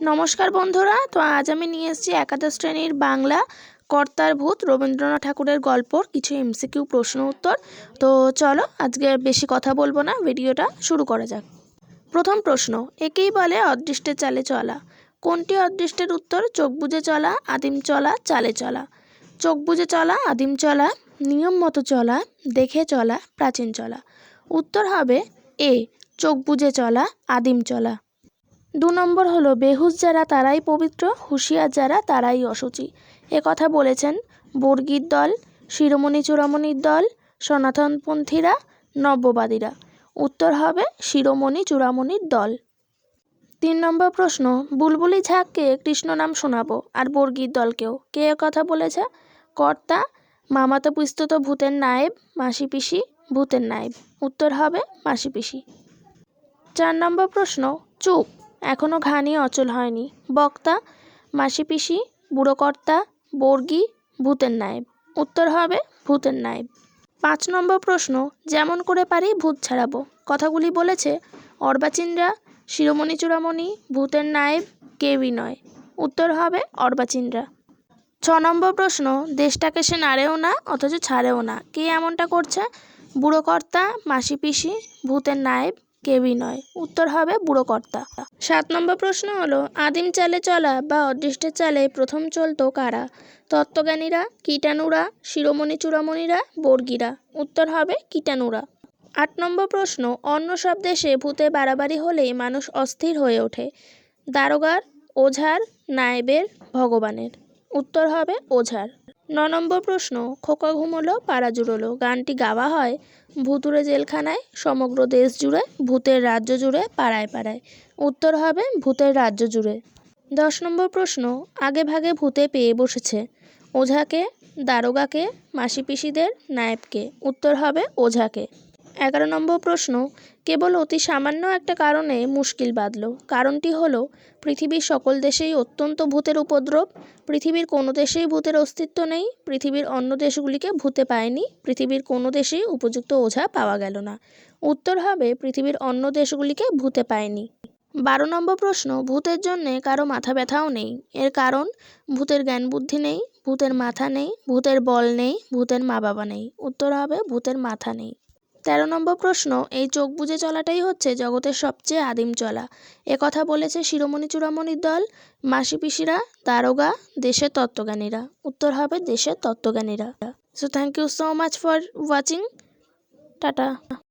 নমস্কার বন্ধুরা, তো আজ আমি নিয়ে এসেছি একাদশ শ্রেণীর বাংলা কর্তার ভূত রবীন্দ্রনাথ ঠাকুরের গল্পর কিছু এমসিকিউ প্রশ্ন উত্তর। তো চলো আজকে বেশি কথা বলবো না, ভিডিওটা শুরু করা যাক। প্রথম প্রশ্ন, একেই বলে অদৃষ্টের চালে চলা। কোনটি অদৃষ্টের উত্তর? চোখ বুজে চলা, আদিম চলা, চালে চলা। চোখ বুজে চলা, আদিম চলা, নিয়ম মতো চলা, দেখে চলা, প্রাচীন চলা। উত্তর হবে এ, চোখ বুজে চলা, আদিম চলা। 2 নম্বর হলো, বেহুশ যারা তারাই পবিত্র, হুঁশিয়ার যারা তারাই অশুচি। এ কথা বলেছেন বর্গীর দল, শিরোমণি চূড়ামণির দল, সনাতনপন্থীরা, নব্যবাদীরা। উত্তর হবে শিরোমণি চূড়ামণির দল। 3 নম্বর প্রশ্ন, বুলবুলি ঝাঁককে কৃষ্ণ নাম শোনাবো আর বর্গীর দলকেও। কে এ কথা বলেছে? কর্তা মামাতো পিস্তুত ভূতের নায়েব, মাসি পিসি ভূতের নায়েব। উত্তর হবে মাসি পিসি। 4 নম্বর প্রশ্ন, চুপ এখনও ঘানি অচল হয়নি। বক্তা মাসি পিসি, বুড়োকর্তা, বর্গী, ভূতের নায়েব। উত্তর হবে ভূতের নায়েব। 5 নম্বর প্রশ্ন, যেমন করে পারি ভূত ছাড়াবো। কথাগুলি বলেছে অর্বাচীনরা, শিরোমণি চূড়ামণি, ভূতের নায়েব, কেউই নয়। উত্তর হবে অর্বাচীনরা। 6 নম্বর প্রশ্ন, দেশটাকে সে নাড়েও না অথচ ছাড়েও না। কে এমনটা করছে? বুড়োকর্তা, মাসি পিসি, ভূতের নায়েব, কেউই নয়। উত্তর হবে বুড়োকর্তা। 7 নম্বর প্রশ্ন হলো, আদিম চালে চলা বা অদৃষ্টের চালে প্রথম চলতো কারা? তত্ত্বজ্ঞানীরা, কীটাণুরা, শিরোমণি চূড়ামণিরা, বর্গীরা। উত্তর হবে কীটাণুরা। 8 নম্বর প্রশ্ন, অন্য সব দেশে ভূতে বাড়াবাড়ি হলেই মানুষ অস্থির হয়ে ওঠে। দারোগার, ওঝার, নায়েবের, ভগবানের। উত্তর হবে ওঝার। 9 নম্বর প্রশ্ন, খোকা ঘুমোলো পাড়া জুড়োলো। গানটি গাওয়া হয় ভুতুড়ে জেলখানায়, সমগ্র দেশ জুড়ে, ভূতের রাজ্য জুড়ে, পাড়ায় পাড়ায়। উত্তর হবে ভূতের রাজ্য জুড়ে। 10 নম্বর প্রশ্ন, আগে ভাগে ভূতে পেয়ে বসেছে। ওঝাকে, দারোগাকে, মাসি পিসিদের, নায়েবকে। উত্তর হবে ওঝাকে। 11 নম্বর প্রশ্ন, কেবল অতি সামান্য একটা কারণে মুশকিল বাঁধল। কারণটি হলো পৃথিবীর সকল দেশেই অত্যন্ত ভূতের উপদ্রব, পৃথিবীর কোনো দেশেই ভূতের অস্তিত্ব নেই, পৃথিবীর অন্য দেশগুলিকে ভূতে পায়নি, পৃথিবীর কোনো দেশেই উপযুক্ত ওঝা পাওয়া গেল না। উত্তর হবে পৃথিবীর অন্য দেশগুলিকে ভূতে পায়নি। 12 নম্বর প্রশ্ন, ভূতের জন্যে কারো মাথা ব্যথাও নেই। এর কারণ ভূতের জ্ঞান বুদ্ধি নেই, ভূতের মাথা নেই, ভূতের বল নেই, ভূতের মা বাবা নেই। উত্তর হবে ভূতের মাথা নেই। 13 নম্বর প্রশ্ন, এই চোখ বুজে চলাটাই হচ্ছে জগতের সবচেয়ে আদিম চলা। এ কথা বলেছে শিরোমণি চূড়ামণির দল, মাসি পিসিরা, দারোগা, দেশের তত্ত্বজ্ঞানীরা। উত্তর হবে দেশের তত্ত্বজ্ঞানীরা। So thank you so much for watching. Tata.